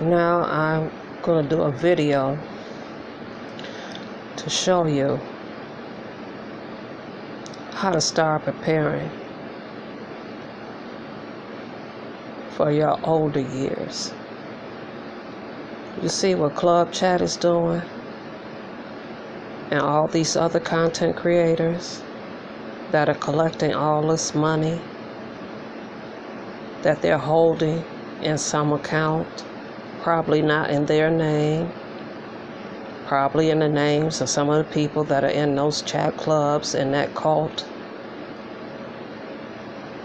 Now I'm going to do a video to show you how to start preparing for your older years. You see what Club Chat is doing and all these other content creators that are collecting all this money that they're holding in some account, probably not in their name, probably in the names of some of the people that are in those chat clubs and that cult.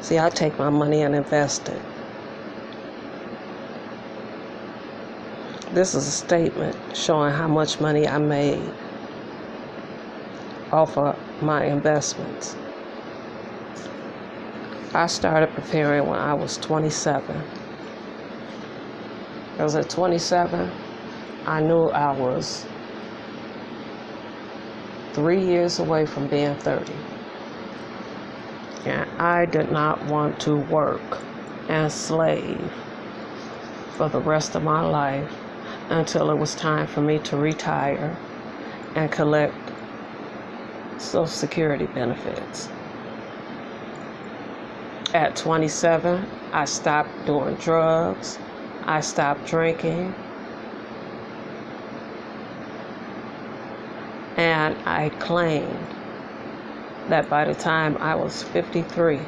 See, I take my money and invest it. This is a statement showing how much money I made off of my investments. I started preparing when I was 27. Because at 27, I knew I was 3 years away from being 30. And I did not want to work and slave for the rest of my life until it was time for me to retire and collect Social Security benefits. At 27, I stopped doing drugs. I stopped drinking. And I claimed that by the time I was 53,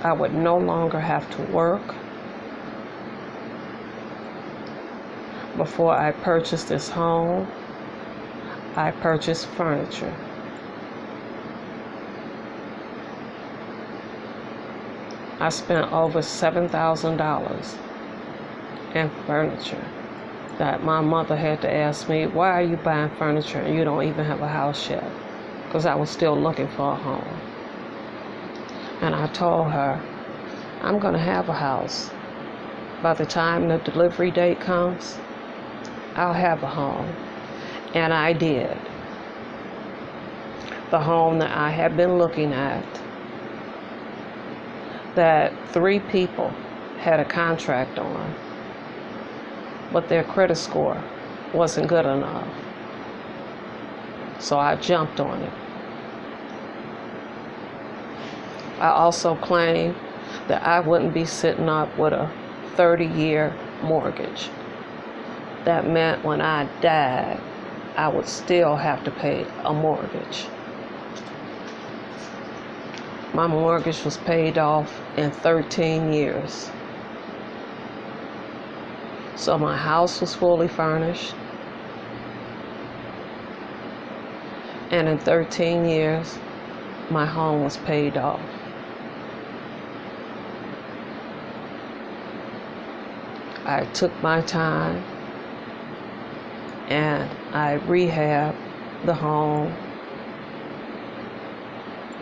I would no longer have to work. Before I purchased this home, I purchased furniture. I spent over $7,000 in furniture that my mother had to ask me, why are you buying furniture and you don't even have a house yet? Because I was still looking for a home. And I told her, I'm going to have a house. By the time the delivery date comes, I'll have a home. And I did. The home that I had been looking at, that 3 people had a contract on, but their credit score wasn't good enough. So I jumped on it. I also claimed that I wouldn't be sitting up with a 30-year mortgage. That meant when I died, I would still have to pay a mortgage. My mortgage was paid off in 13 years. So my house was fully furnished. And in 13 years, my home was paid off. I took my time and I rehabbed the home.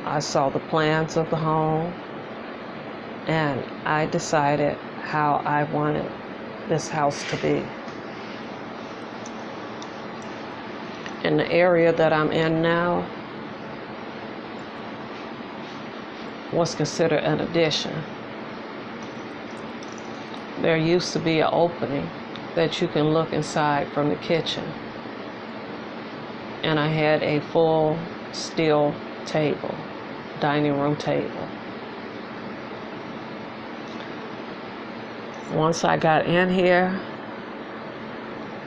I saw the plans of the home and I decided how I wanted this house to be. In the area that I'm in now was considered an addition. There used to be an opening that you can look inside from the kitchen. And I had a full steel table, dining room table. Once I got in here,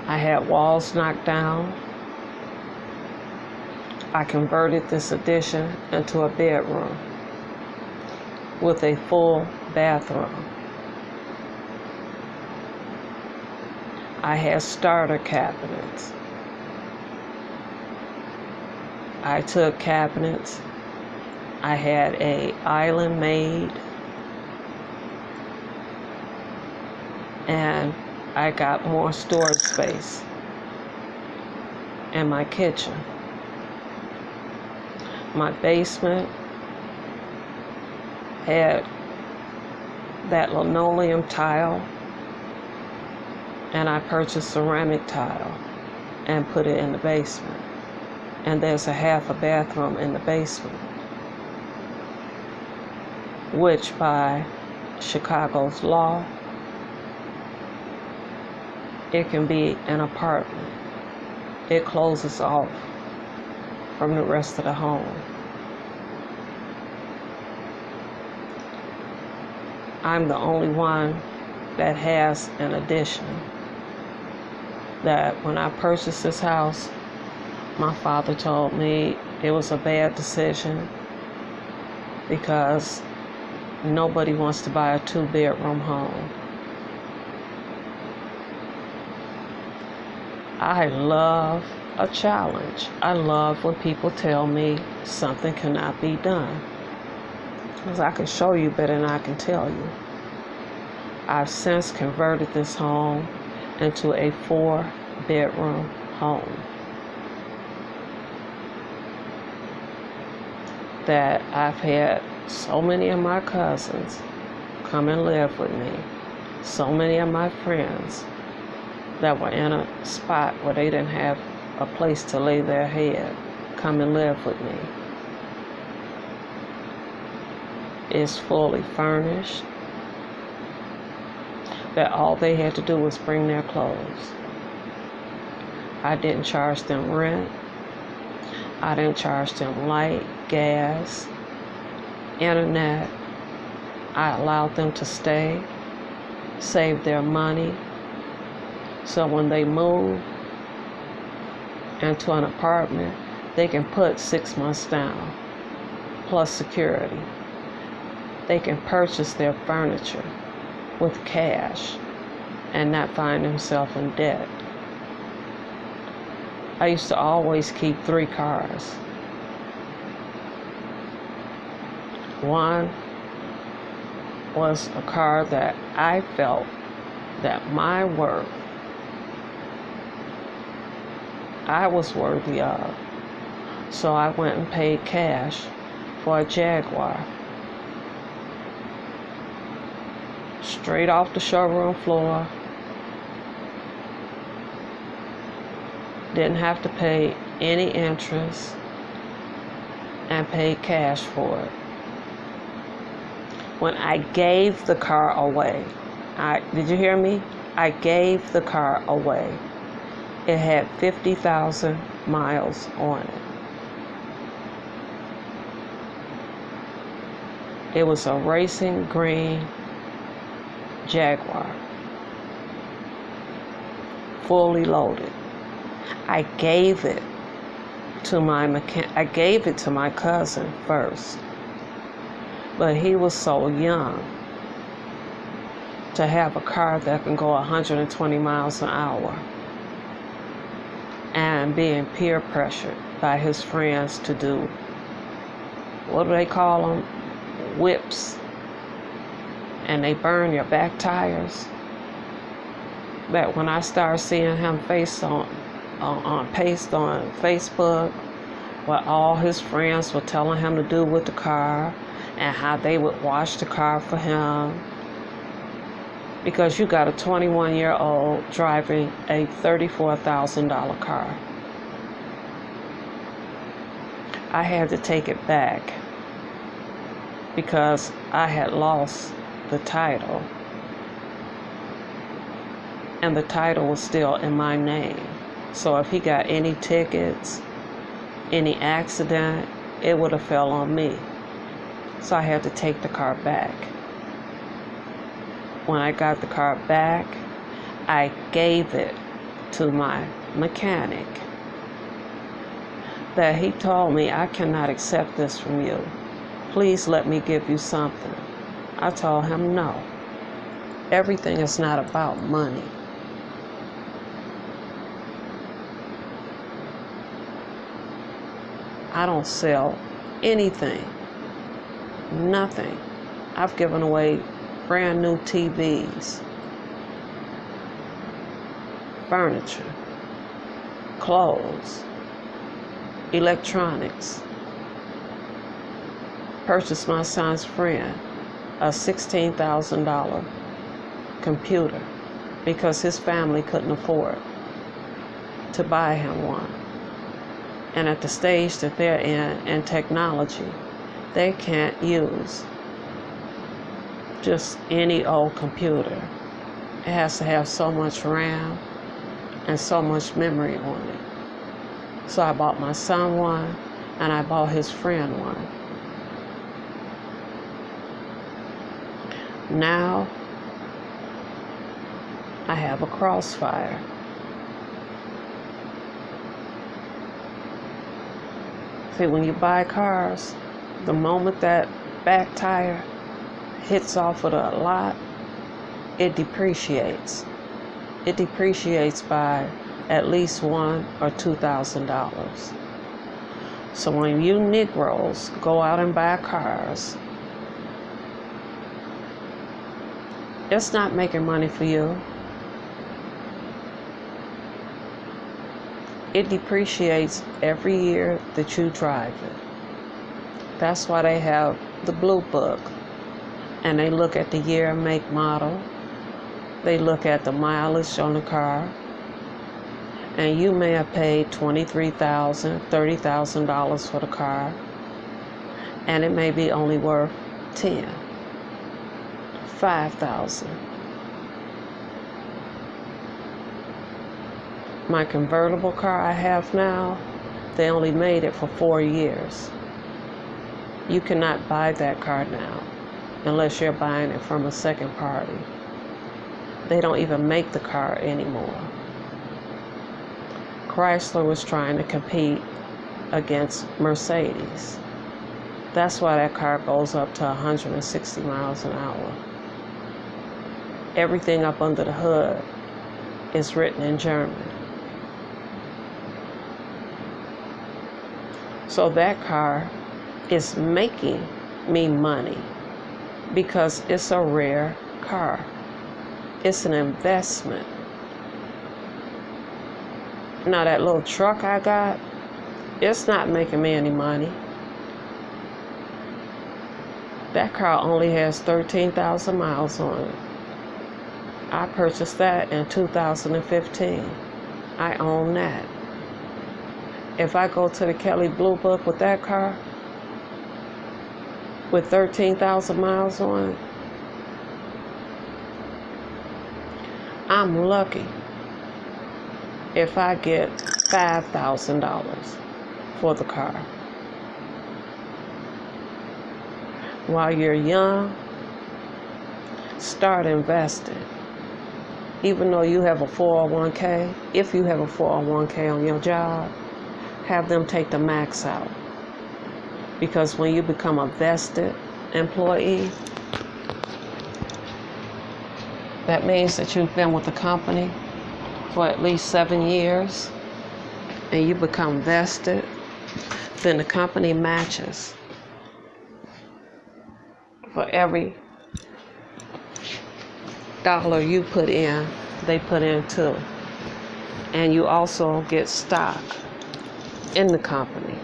I had walls knocked down. I converted this addition into a bedroom with a full bathroom. I had starter cabinets. I took cabinets. I had an island made. And I got more storage space in my kitchen. My basement had that linoleum tile, and I purchased ceramic tile and put it in the basement. And there's a half a bathroom in the basement, which by Chicago's law it can be an apartment. It closes off from the rest of the home. I'm the only one that has an addition. That when I purchased this house, my father told me it was a bad decision because nobody wants to buy a 2-bedroom home. I love a challenge. I love when people tell me something cannot be done. Because I can show you better than I can tell you. I've since converted this home into a 4-bedroom home that I've had so many of my cousins come and live with me. So many of my friends that were in a spot where they didn't have a place to lay their head come and live with me. It's fully furnished. That all they had to do was bring their clothes. I didn't charge them rent. I didn't charge them light, gas, internet. I allowed them to stay, save their money, so when they move into an apartment, they can put 6 months down, plus security. They can purchase their furniture with cash and not find themselves in debt. I used to always keep 3 cars. One was a car that I felt that my worth I was worthy of. So I went and paid cash for a Jaguar. Straight off the showroom floor. Didn't have to pay any interest and paid cash for it. When I gave the car away, did you hear me? I gave the car away. It had 50,000 miles on it. It was a racing green Jaguar, fully loaded. I gave it to my cousin first, but he was so young to have a car that can go 120 miles an hour and being peer pressured by his friends to do, what do they call them? Whips. And they burn your back tires. That when I started seeing him paste on Facebook what all his friends were telling him to do with the car and how they would wash the car for him, because you got a 21-year-old driving a $34,000 car. I had to take it back because I had lost the title, and the title was still in my name. So if he got any tickets, any accident, it would have fell on me. So I had to take the car back. When I got the car back, I gave it to my mechanic. That he told me, I cannot accept this from you. Please let me give you something. I told him no. Everything is not about money. I don't sell anything. Nothing. I've given away brand new TVs, furniture, clothes, electronics. Purchased my son's friend a $16,000 computer because his family couldn't afford to buy him one. And at the stage that they're in technology, they can't use just any old computer. It has to have so much RAM, and so much memory on it. So I bought my son one, and I bought his friend one. Now I have a Crossfire. See, when you buy cars, the moment that back tire hits off of the lot, it depreciates. It depreciates by at least $1,000 or $2,000. So when you Negroes go out and buy cars, it's not making money for you. It depreciates every year that you drive it. That's why they have the Blue Book. And they look at the year, make, model. They look at the mileage on the car. And you may have paid $23,000, $30,000 for the car. And it may be only worth $10,000, $5,000. My convertible car I have now, they only made it for 4 years. You cannot buy that car now unless you're buying it from a second party. They don't even make the car anymore. Chrysler was trying to compete against Mercedes. That's why that car goes up to 160 miles an hour. Everything up under the hood is written in German. So that car is making me money because it's a rare car. It's an investment. Now that little truck I got, it's not making me any money. That car only has 13,000 miles on it. I purchased that in 2015. I own that. If I go to the Kelley Blue Book with that car, with 13,000 miles on it, I'm lucky if I get $5,000 for the car. While you're young, start investing. Even though you have a 401k, if you have a 401k on your job, have them take the max out. Because when you become a vested employee, that means that you've been with the company for at least 7 years and you become vested, then the company matches. For every dollar you put in, they put in too. And you also get stock in the company.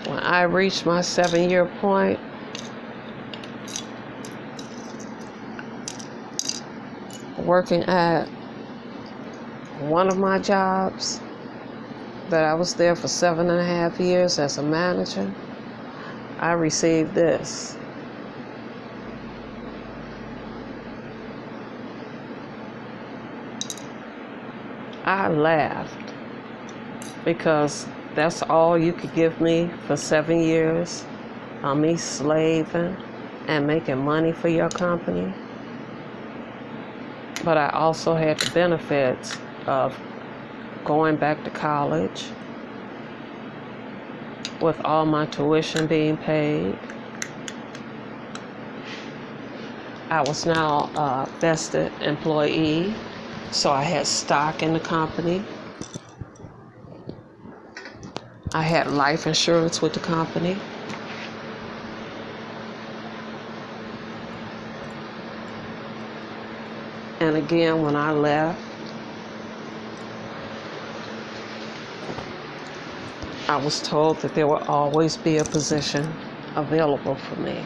When I reached my 7-year point, working at one of my jobs that I was there for 7.5 years as a manager, I received this. I laughed because that's all you could give me for 7 years of me slaving and making money for your company. But I also had the benefits of going back to college with all my tuition being paid. I was now a vested employee, so I had stock in the company. I had life insurance with the company. And again, when I left, I was told that there would always be a position available for me.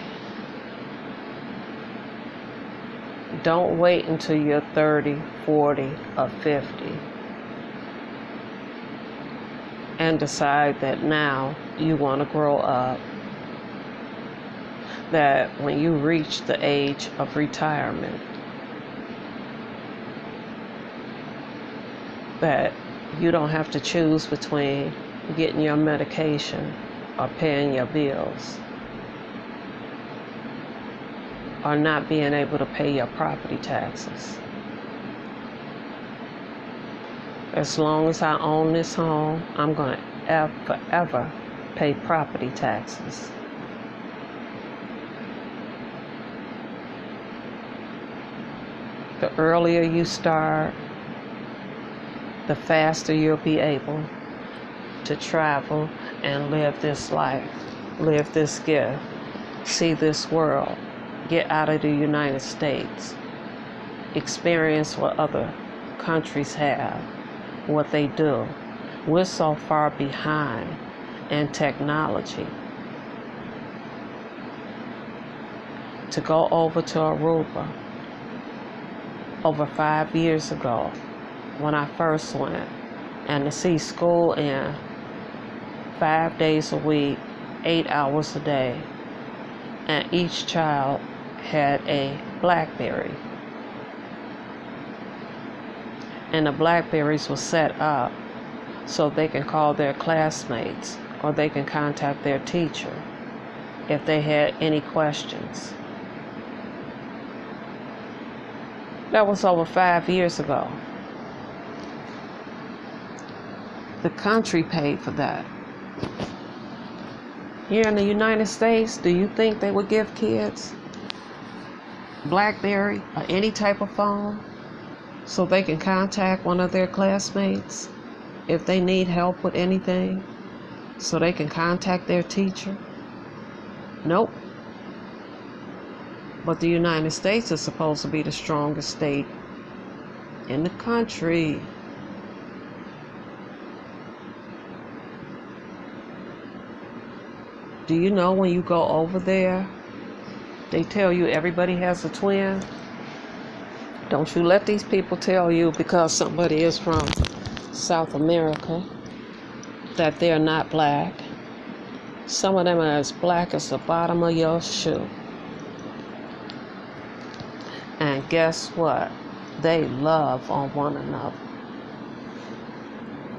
Don't wait until you're 30, 40, or 50 and decide that now you want to grow up. That when you reach the age of retirement, that you don't have to choose between getting your medication or paying your bills or not being able to pay your property taxes. As long as I own this home, I'm going to forever pay property taxes. The earlier you start, the faster you'll be able to travel and live this life, live this gift, see this world, get out of the United States, experience what other countries have, what they do. We're so far behind in technology. To go over to Aruba over 5 years ago when I first went, and to see school in 5 days a week, 8 hours a day, and each child had a BlackBerry. And the BlackBerries were set up so they can call their classmates or they can contact their teacher if they had any questions. That was over 5 years ago. The country paid for that. Here in the United States, do you think they would give kids BlackBerry or any type of phone so they can contact one of their classmates if they need help with anything, so they can contact their teacher? Nope. But the United States is supposed to be the strongest state in the country. Do you know when you go over there, they tell you everybody has a twin? Don't you let these people tell you because somebody is from South America that they're not black. Some of them are as black as the bottom of your shoe. And guess what? They love on one another.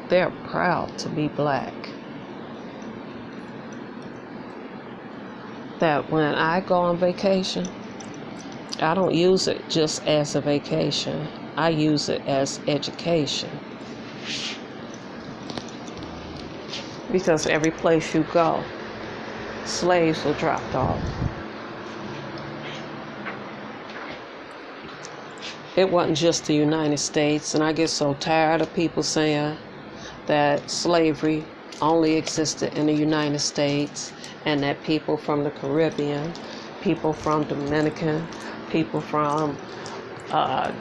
They're proud to be black. That when I go on vacation, I don't use it just as a vacation. I use it as education. Because every place you go, slaves were dropped off. It wasn't just the United States, and I get so tired of people saying that slavery only existed in the United States and that people from the Caribbean, people from Dominican, people from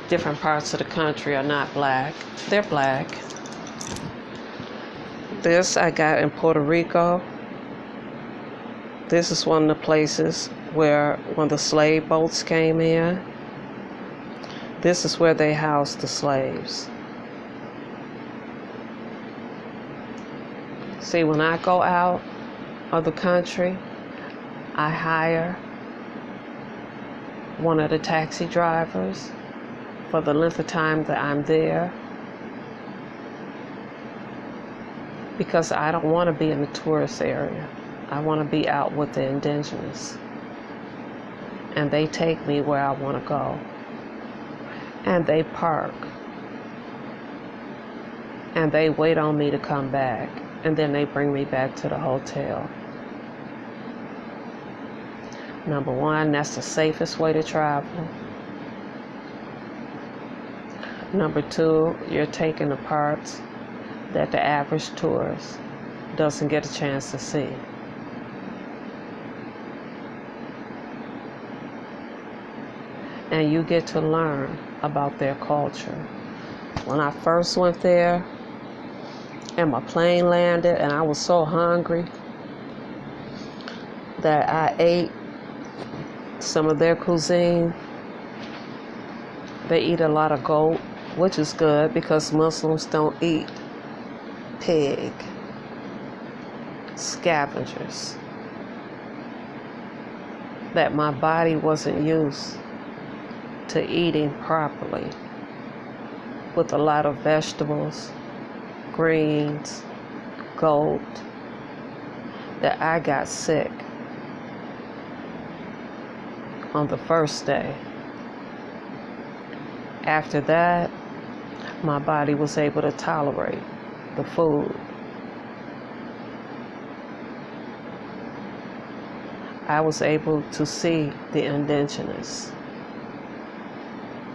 different parts of the country are not black. They're black. This I got in Puerto Rico. This is one of the places where when the slave boats came in, this is where they housed the slaves. See, when I go out of the country, I hire one of the taxi drivers for the length of time that I'm there, because I don't want to be in the tourist area. I want to be out with the indigenous. And they take me where I want to go. And they park. And they wait on me to come back. And then they bring me back to the hotel. Number one, that's the safest way to travel. Number two, you're taking the parts that the average tourist doesn't get a chance to see. And you get to learn about their culture. When I first went there and my plane landed and I was so hungry that I ate some of their cuisine. They eat a lot of goat, which is good because Muslims don't eat pig. Scavengers. That my body wasn't used to eating properly. with a lot of vegetables, greens, goat, that I got sick on the first day. After that, my body was able to tolerate the food. I was able to see the indigenous,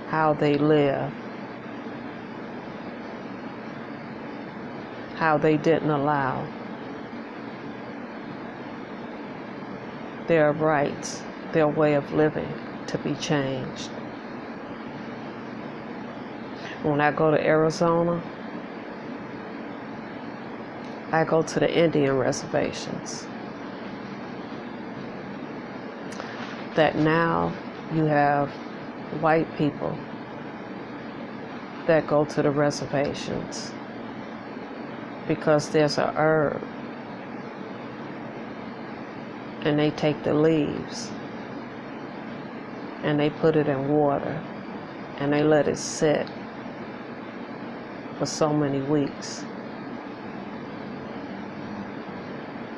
how they live, how they didn't allow their rights, their way of living to be changed. When I go to Arizona, I go to the Indian reservations. That now you have white people that go to the reservations because there's a herb and they take the leaves and they put it in water and they let it sit for so many weeks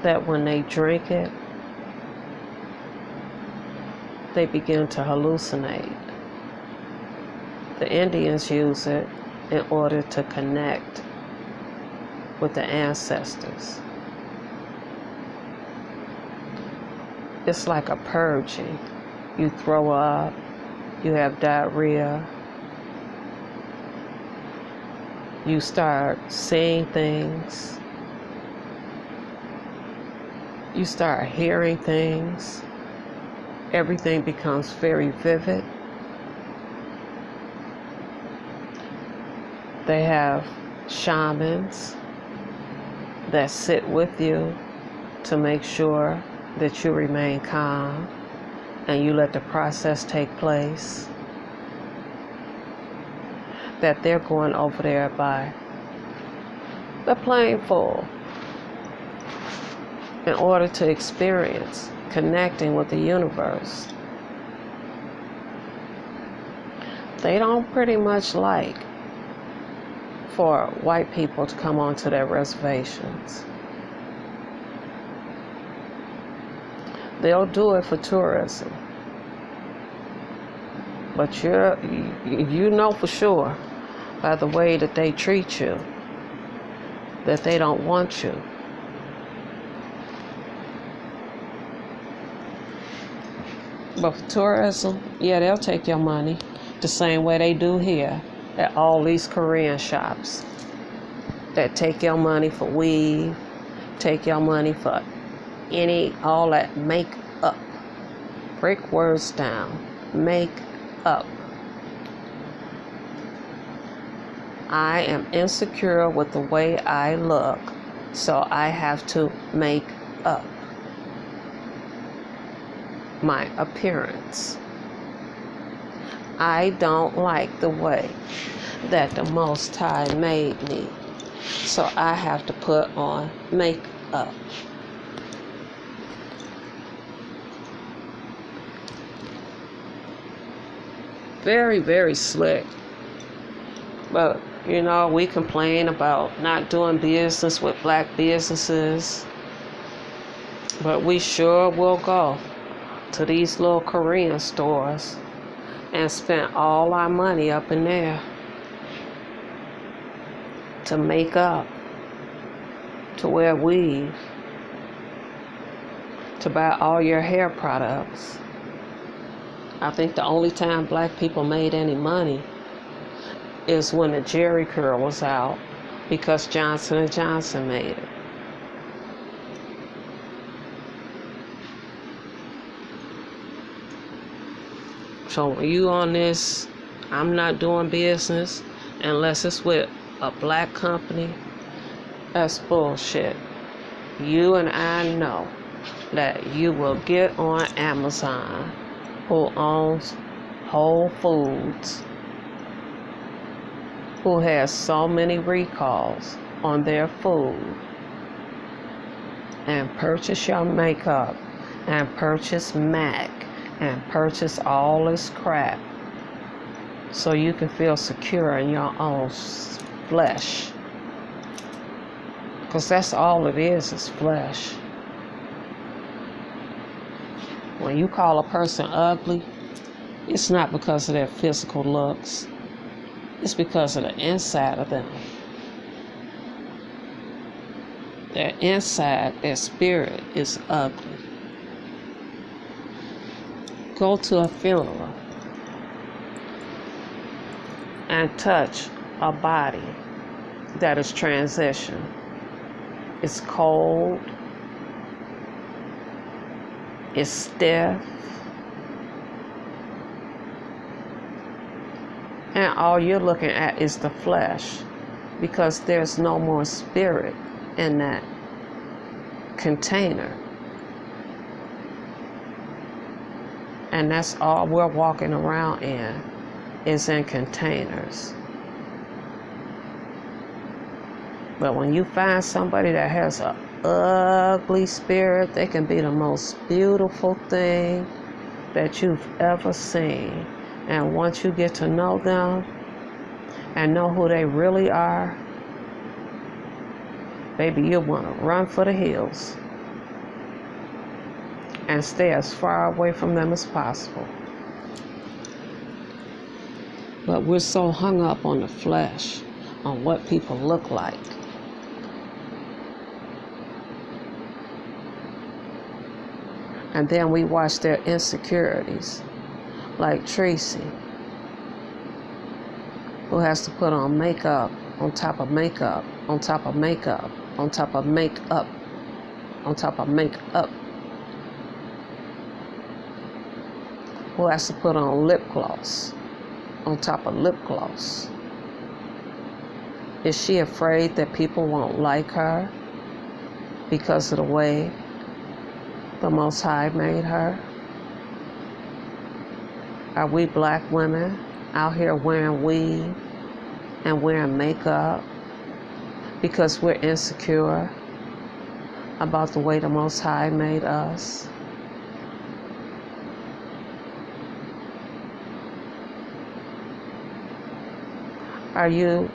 that when they drink it, they begin to hallucinate. The Indians use it in order to connect with the ancestors. It's like a purging. You throw up, you have diarrhea, you start seeing things, you start hearing things. Everything becomes very vivid. They have shamans that sit with you to make sure that you remain calm and you let the process take place. That they're going over there by the plane full in order to experience connecting with the universe. They don't pretty much like for white people to come onto their reservations. They'll do it for tourism. But you know for sure by the way that they treat you that they don't want you. But for tourism, yeah, they'll take your money the same way they do here at all these Korean shops that take your money for weave, take your money for all that make up. Break words down. Make up. I am insecure with the way I look, so I have to make up my appearance. I don't like the way that the Most High made me, so I have to put on makeup. Very, very slick. But, you know, we complain about not doing business with black businesses, but we sure will go to these little Korean stores and spend all our money up in there to make up, to wear weave, to buy all your hair products. I think the only time black people made any money is when the Jerry curl was out because Johnson & Johnson made it. So when you on this, I'm not doing business unless it's with a black company, that's bullshit. You and I know that you will get on Amazon, who owns Whole Foods, who has so many recalls on their food, and purchase your makeup, and purchase MAC, and purchase all this crap so you can feel secure in your own flesh. Because that's all it is flesh. When you call a person ugly, it's not because of their physical looks. It's because of the inside of them. Their inside, their spirit is ugly. Go to a funeral and touch a body that is transitioned. It's cold. It's stiff. And all you're looking at is the flesh, because there's no more spirit in that container. And that's all we're walking around in, is in containers. But when you find somebody that has an ugly spirit, they can be the most beautiful thing that you've ever seen. And once you get to know them and know who they really are, baby, you want to run for the hills and stay as far away from them as possible. But we're so hung up on the flesh, on what people look like. And then we watch their insecurities, like Tracy, who has to put on makeup on top of makeup on top of makeup on top of makeup on top of makeup, who has to put on lip gloss on top of lip gloss. Is she afraid that people won't like her because of the way the Most High made her? Are we black women out here wearing weave and wearing makeup because we're insecure about the way the Most High made us? Are you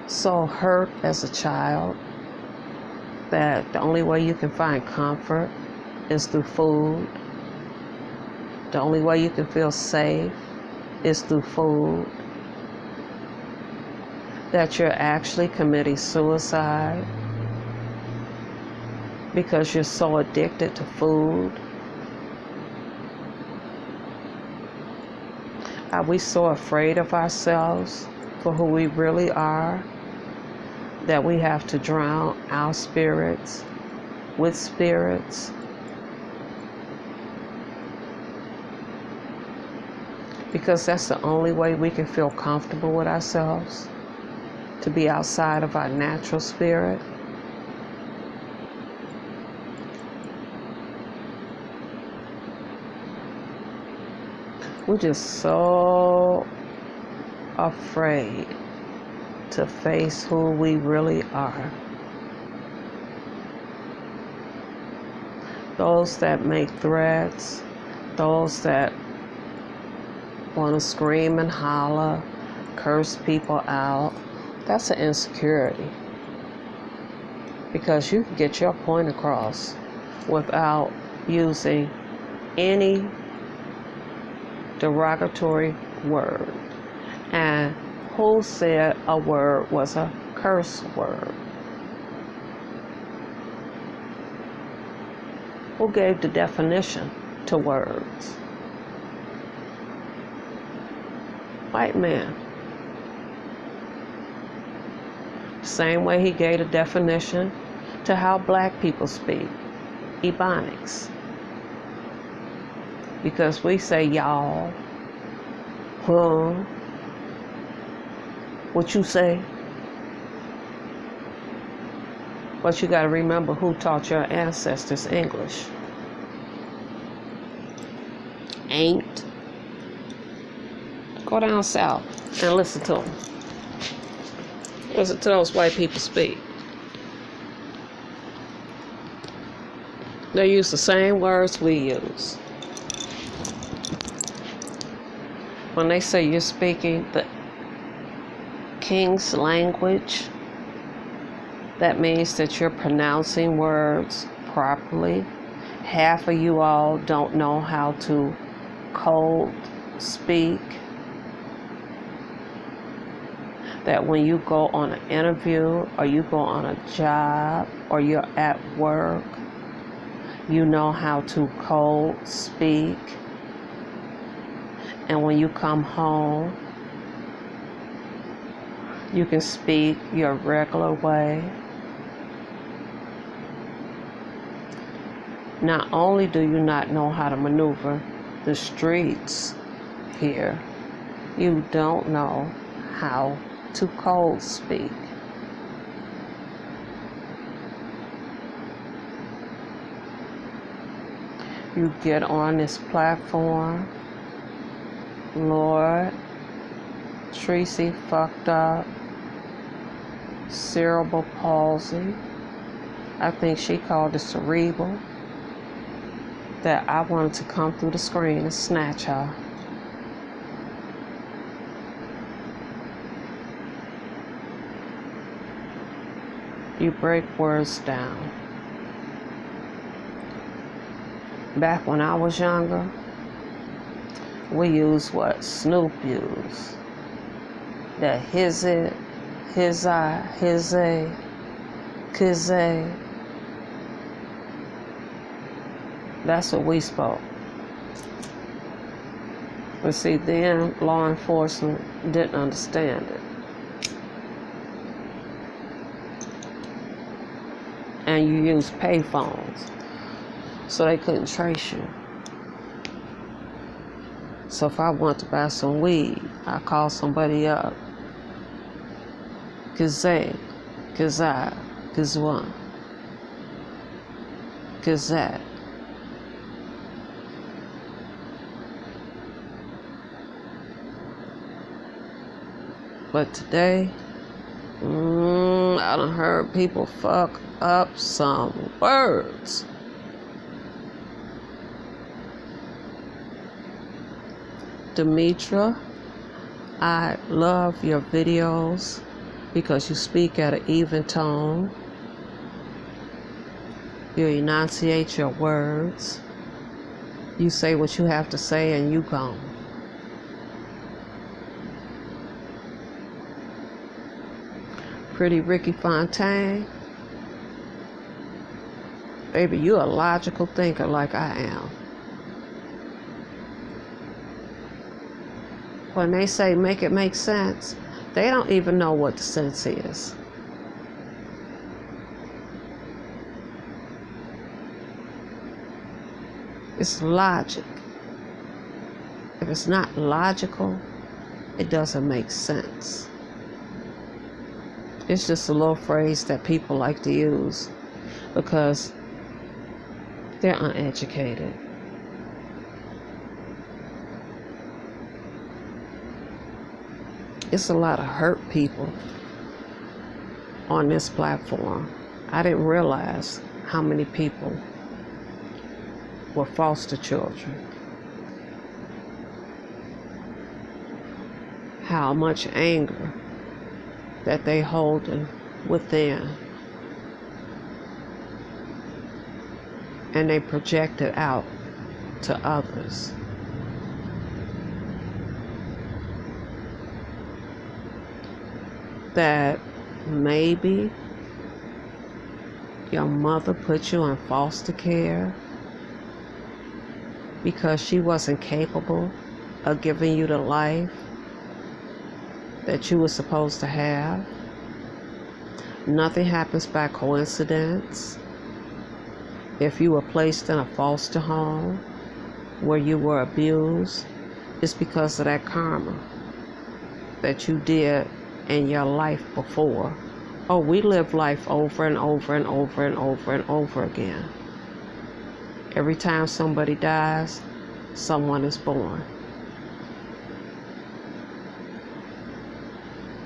so hurt as a child that the only way you can find comfort is through food? The only way you can feel safe is through food? That you're actually committing suicide because you're so addicted to food? Are we so afraid of ourselves for who we really are that we have to drown our spirits with spirits? Because that's the only way we can feel comfortable with ourselves, to be outside of our natural spirit. We're just so afraid to face who we really are. Those that make threats, those that want to scream and holler, curse people out, that's an insecurity. Because you can get your point across without using any derogatory word. And who said a word was a curse word? Who gave the definition to words? White man. Same way he gave the definition to how black people speak, Ebonics. Because we say y'all, what you say? But you got to remember who taught your ancestors English. Ain't. Go down south and listen to them. Listen to those white people speak. They use the same words we use. When they say you're speaking the King's language, that means that you're pronouncing words properly. Half of you all don't know how to code speak. That when you go on an interview or you go on a job or you're at work, you know how to code speak. And when you come home, you can speak your regular way. Not only do you not know how to maneuver the streets here, you don't know how to code speak. You get on this platform, Lord, Tracy fucked up, cerebral palsy. I think she called it cerebral. That I wanted to come through the screen and snatch her. You break words down. Back when I was younger, we used what Snoop used. That his it, his I, his a, kiz a. That's what we spoke. But see, then law enforcement didn't understand it. And you use payphones, so they couldn't trace you. So if I want to buy some weed, I call somebody up. Kazay, Kazai, Kazwan, Kazat. But today, I done heard people fuck up some words. Demetra, I love your videos because you speak at an even tone. You enunciate your words. You say what you have to say and you gone. Pretty Ricky Fontaine, baby, you a logical thinker like I am. When they say make it make sense, they don't even know what the sense is. It's logic. If it's not logical, it doesn't make sense. It's just a little phrase that people like to use because they're uneducated. It's a lot of hurt people on this platform. I didn't realize how many people were foster children. How much anger that they hold within, and they project it out to others. That maybe your mother put you in foster care because she wasn't capable of giving you the life that you were supposed to have. Nothing happens by coincidence. If you were placed in a foster home where you were abused, it's because of that karma that you did in your life before. Oh, we live life over and over and over and over and over again. Every time somebody dies, someone is born.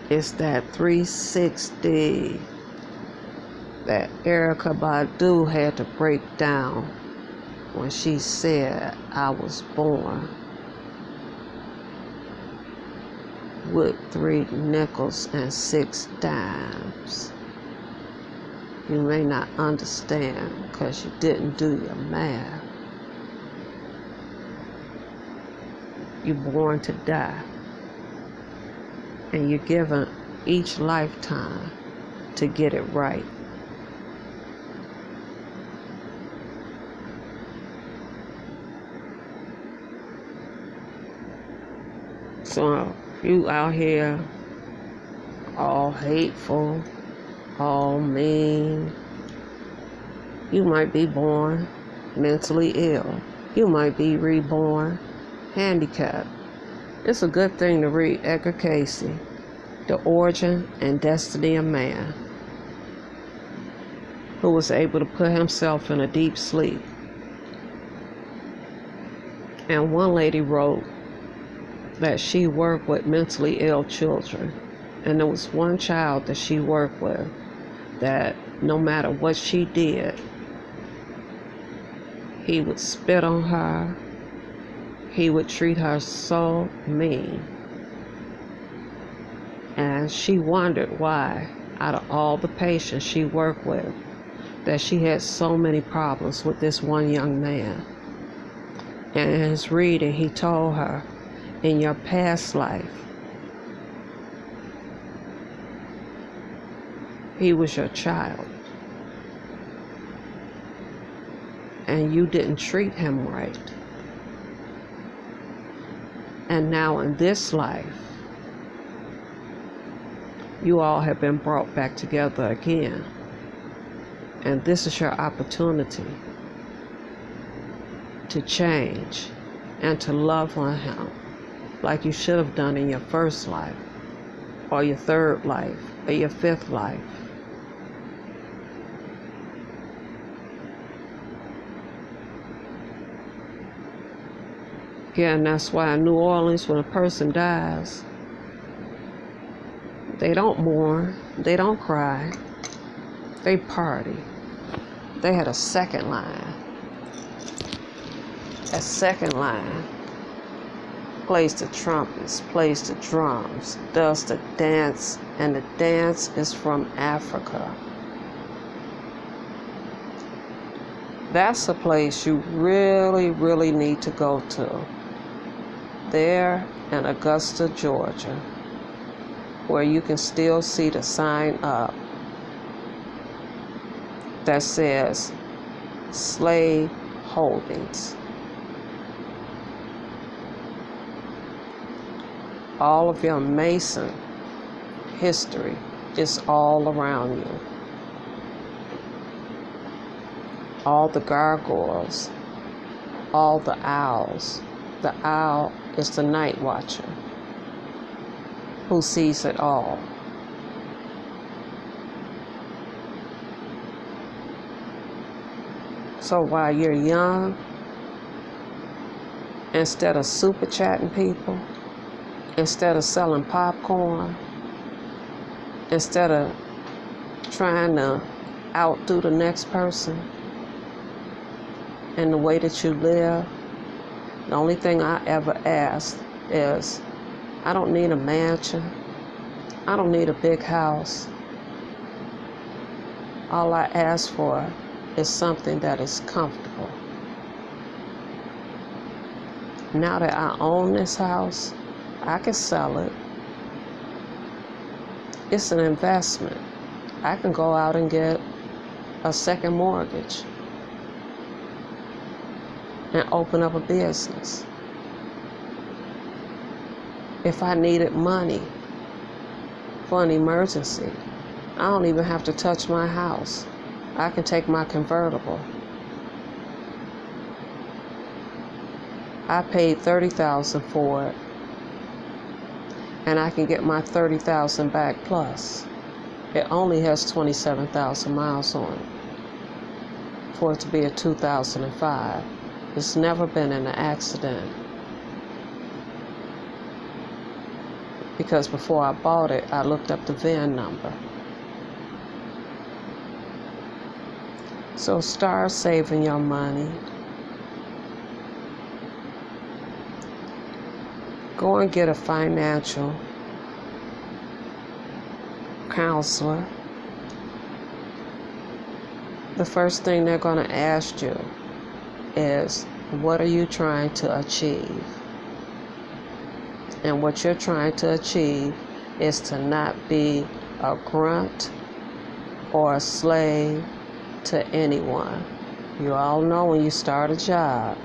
It's that 360 that Erykah Badu had to break down when she said, I was born. with 3 nickels and 6 dimes. You may not understand because you didn't do your math. You're born to die. And you're given each lifetime to get it right. So you out here all hateful, all mean. You might be born mentally ill. You might be reborn handicapped. It's a good thing to read Edgar Cayce, The Origin and Destiny of Man, who was able to put himself in a deep sleep. And one lady wrote that she worked with mentally ill children, and there was one child that she worked with that no matter what she did, he would spit on her, he would treat her so mean. And she wondered why, out of all the patients she worked with, that she had so many problems with this one young man. And in his reading, he told her, in your past life, he was your child. And you didn't treat him right. And now in this life, you all have been brought back together again. And this is your opportunity to change and to love on him like you should have done in your first life, or your third life, or your fifth life. Again, that's why in New Orleans, when a person dies, they don't mourn, they don't cry, they party. They had a second line. That second line plays the trumpets, plays the drums, does the dance, and the dance is from Africa. That's a place you really, really need to go to. There in Augusta, Georgia, where you can still see the sign up that says Slave Holdings. All of your Mason history is all around you. All the gargoyles, all the owls. The owl is the night watcher who sees it all. So while you're young, instead of super chatting people, instead of selling popcorn, instead of trying to outdo the next person in the way that you live, the only thing I ever asked is, I don't need a mansion. I don't need a big house. All I ask for is something that is comfortable. Now that I own this house, I can sell it. It's an investment. I can go out and get a second mortgage and open up a business. If I needed money for an emergency, I don't even have to touch my house. I can take my convertible. I paid $30,000 for it, and I can get my $30,000 back plus. It only has 27,000 miles on it for it to be a 2005. It's never been in an accident. Because before I bought it, I looked up the VIN number. So start saving your money. Go and get a financial counselor, the first thing they're going to ask you is, what are you trying to achieve? And what you're trying to achieve is to not be a grunt or a slave to anyone. You all know when you start a job,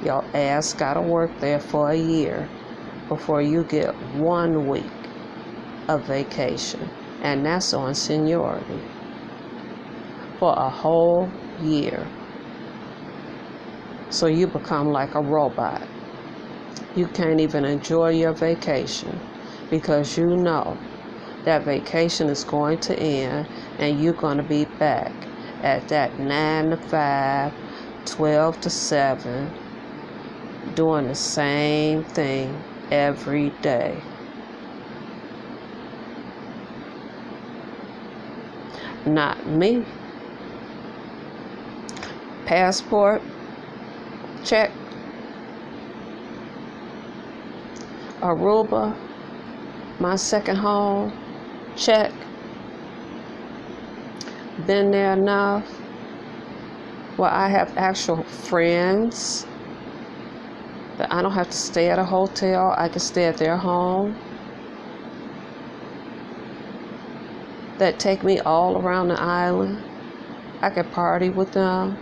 your ass gotta work there for a year before you get 1 week of vacation. And that's on seniority. For a whole year. So you become like a robot. You can't even enjoy your vacation because you know that vacation is going to end and you're going to be back at that 9 to 5, 12 to 7, doing the same thing every day. Not me. Passport, check. Aruba, my second home, check. Been there enough where I have actual friends that I don't have to stay at a hotel. I can stay at their home. That take me all around the island. I can party with them.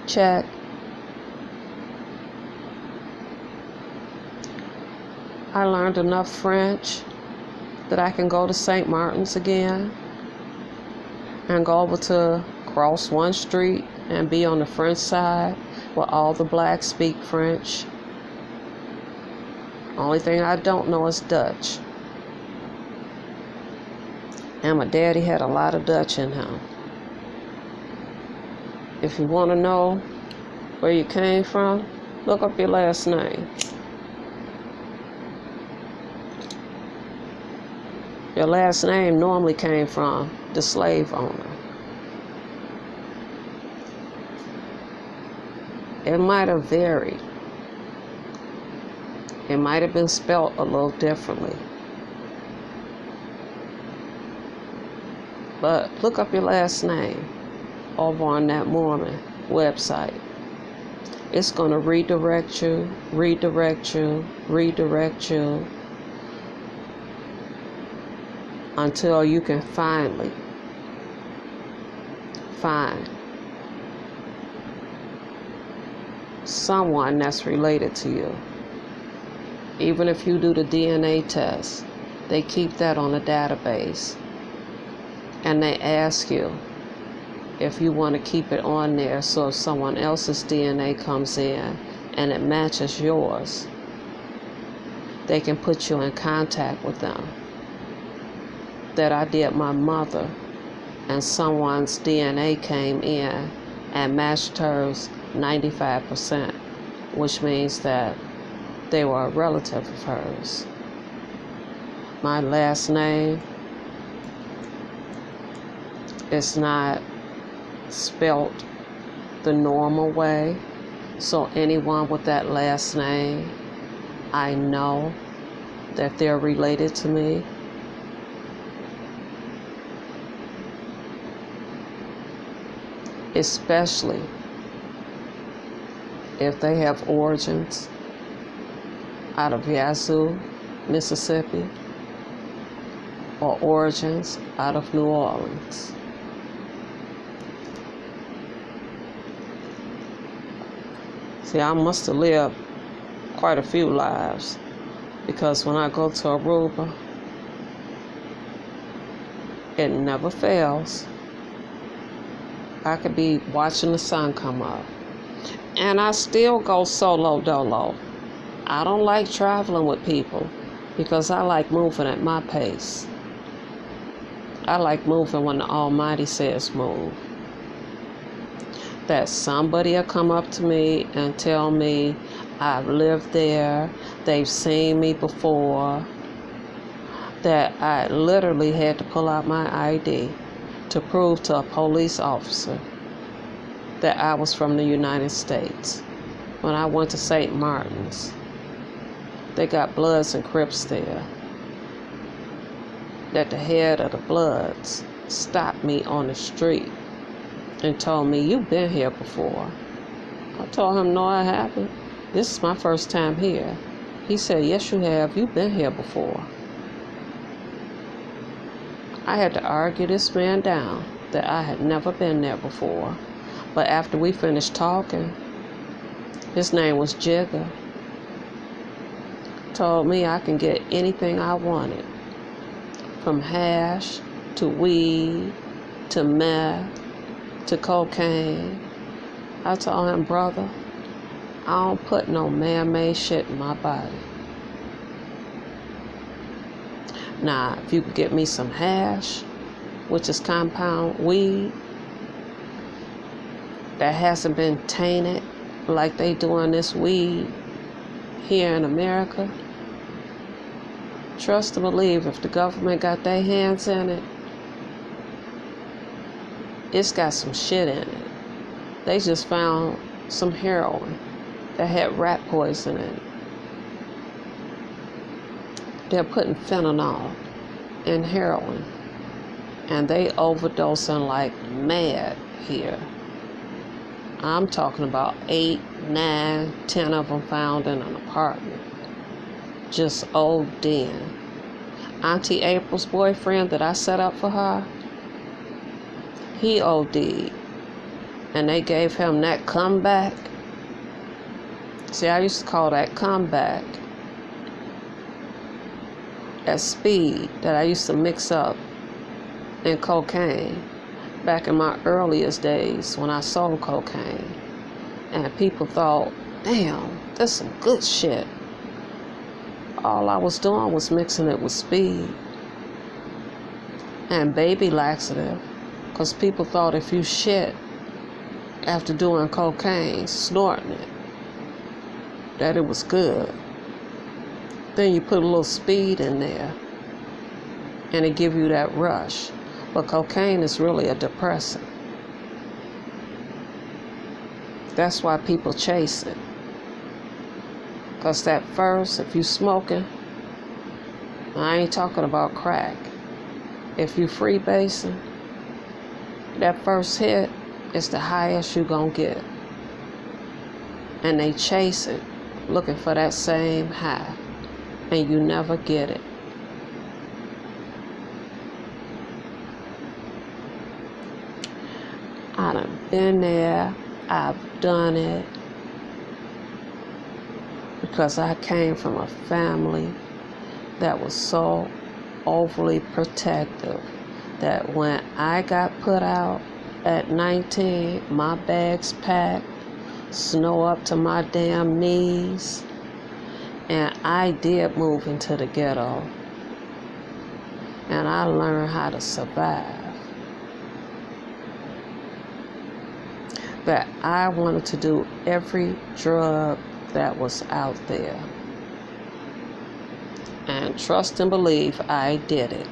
Check. I learned enough French that I can go to St. Martin's again and go over to cross one street and be on the French side where all the blacks speak French. Only thing I don't know is Dutch. And my daddy had a lot of Dutch in him. If you want to know where you came from, look up your last name. Your last name normally came from the slave owner. It might have varied. It might have been spelt a little differently. But look up your last name over on that Mormon website. It's going to redirect you, until you can finally find someone that's related to you. Even if you do the DNA test, they keep that on a database. And they ask you if you want to keep it on there, so if someone else's DNA comes in and it matches yours, they can put you in contact with them. That I did my mother and someone's DNA came in and matched hers 95%, which means that they were a relative of hers. My last name is not spelt the normal way, so anyone with that last name, I know that they're related to me. Especially if they have origins out of Yazoo, Mississippi, or origins out of New Orleans. See, I must have lived quite a few lives, because when I go to Aruba, it never fails. I could be watching the sun come up. And I still go solo dolo. I don't like traveling with people because I like moving at my pace. I like moving when the Almighty says move. That somebody will come up to me and tell me I've lived there, they've seen me before, that I literally had to pull out my ID to prove to a police officer that I was from the United States. When I went to St. Martin's, they got Bloods and Crips there. that the head of the Bloods stopped me on the street and told me, "You've been here before." I told him, "No, I haven't. This is my first time here." He said, "Yes, you have. You've been here before." I had to argue this man down that I had never been there before. But after we finished talking, his name was Jigga, told me I can get anything I wanted, from hash to weed to meth to cocaine. I told him, "Brother, I don't put no man-made shit in my body. Now, if you could get me some hash, which is compound weed, that hasn't been tainted like they doing this weed here in America, trust and believe if the government got their hands in it, it's got some shit in it. They just found some heroin that had rat poison in it. They're putting fentanyl in heroin, and they overdosing like mad here. I'm talking about 8, 9, 10 of them found in an apartment. Just ODing. Auntie April's boyfriend that I set up for her, he OD'd. And they gave him that comeback. See, I used to call that comeback. That speed that I used to mix up in cocaine back in my earliest days when I sold cocaine. And people thought, "Damn, that's some good shit." All I was doing was mixing it with speed and baby laxative, because people thought if you shit after doing cocaine, snorting it, that it was good. Then you put a little speed in there and it give you that rush. But cocaine is really a depressant. That's why people chase it. Because that first, if you smoking, I ain't talking about crack. If you freebasing, that first hit is the highest you gonna get. And they chase it, looking for that same high. And you never get it. I done been there, I've done it, because I came from a family that was so overly protective that when I got put out at 19, my bags packed, snow up to my damn knees, and I did move into the ghetto, and I learned how to survive. That I wanted to do every drug that was out there. And trust and believe, I did it.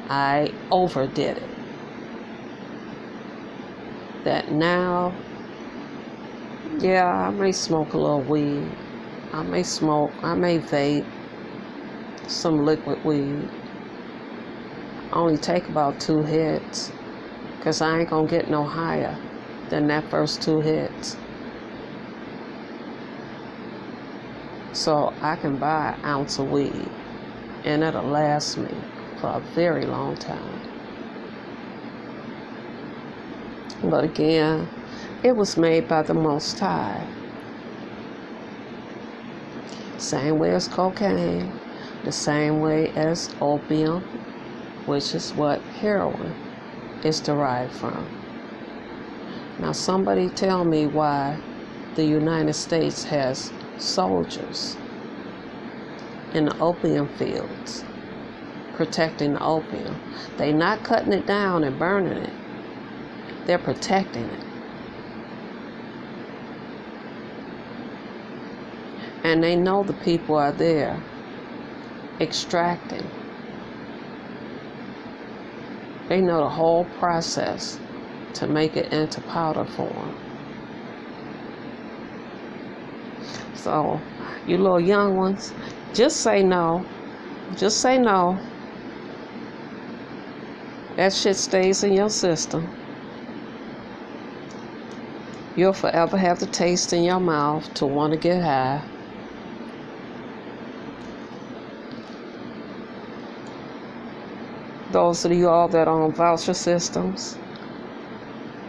I overdid it. That now, yeah, I may smoke a little weed. I may vape some liquid weed. I only take about 2 hits, because I ain't gonna get no higher than that first 2 hits. So I can buy an ounce of weed and it'll last me for a very long time. But again, it was made by the Most High. Same way as cocaine, the same way as opium, which is what heroin is derived from. Now somebody tell me why the United States has soldiers in the opium fields protecting the opium. They're not cutting it down and burning it. They're protecting it. And they know the people are there extracting. They know the whole process to make it into powder form. So, you little young ones, just say no. Just say no. That shit stays in your system. You'll forever have the taste in your mouth to want to get high. Those of you all that are on voucher systems,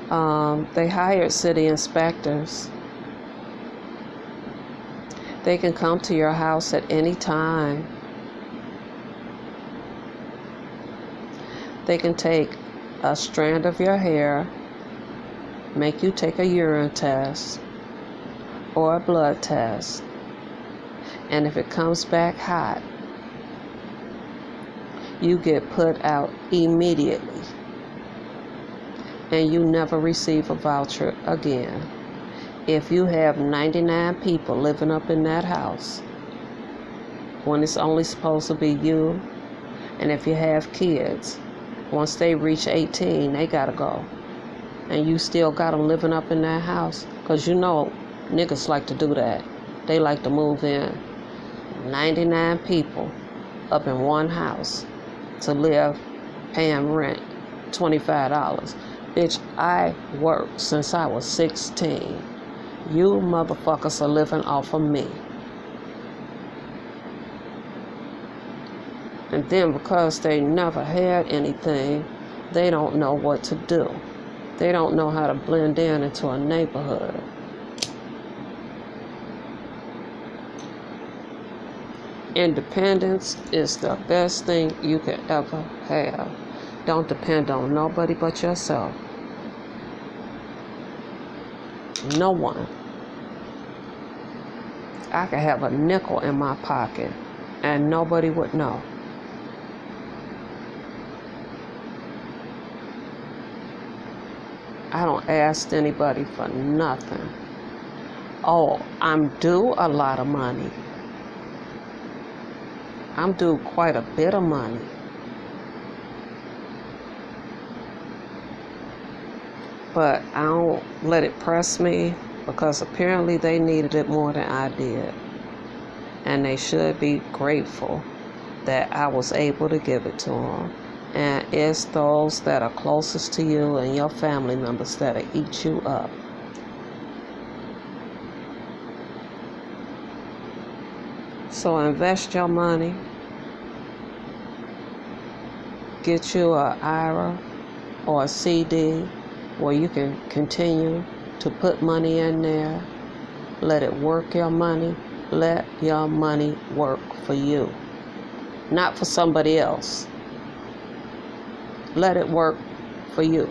they hired city inspectors. They can come to your house at any time. They can take a strand of your hair, make you take a urine test or a blood test, and if it comes back hot, you get put out immediately, and you never receive a voucher again. If you have 99 people living up in that house, when it's only supposed to be you, and if you have kids, once they reach 18, they gotta go. And you still got them living up in that house, because you know niggas like to do that. They like to move in 99 people up in one house to live paying rent $25. Bitch, I worked since I was 16. You motherfuckers are living off of me. And then because they never had anything, they don't know what to do. They don't know how to blend into a neighborhood. Independence is the best thing you can ever have. Don't depend on nobody but yourself. No one. I could have a nickel in my pocket and nobody would know. I don't ask anybody for nothing. Oh, I'm due a lot of money. I'm due quite a bit of money. But I don't let it press me, because apparently they needed it more than I did. And they should be grateful that I was able to give it to them. And it's those that are closest to you and your family members that'll eat you up. So invest your money. Get you an IRA or a CD where you can continue to put money in there. Let it work your money. Let your money work for you, not for somebody else. Let it work for you.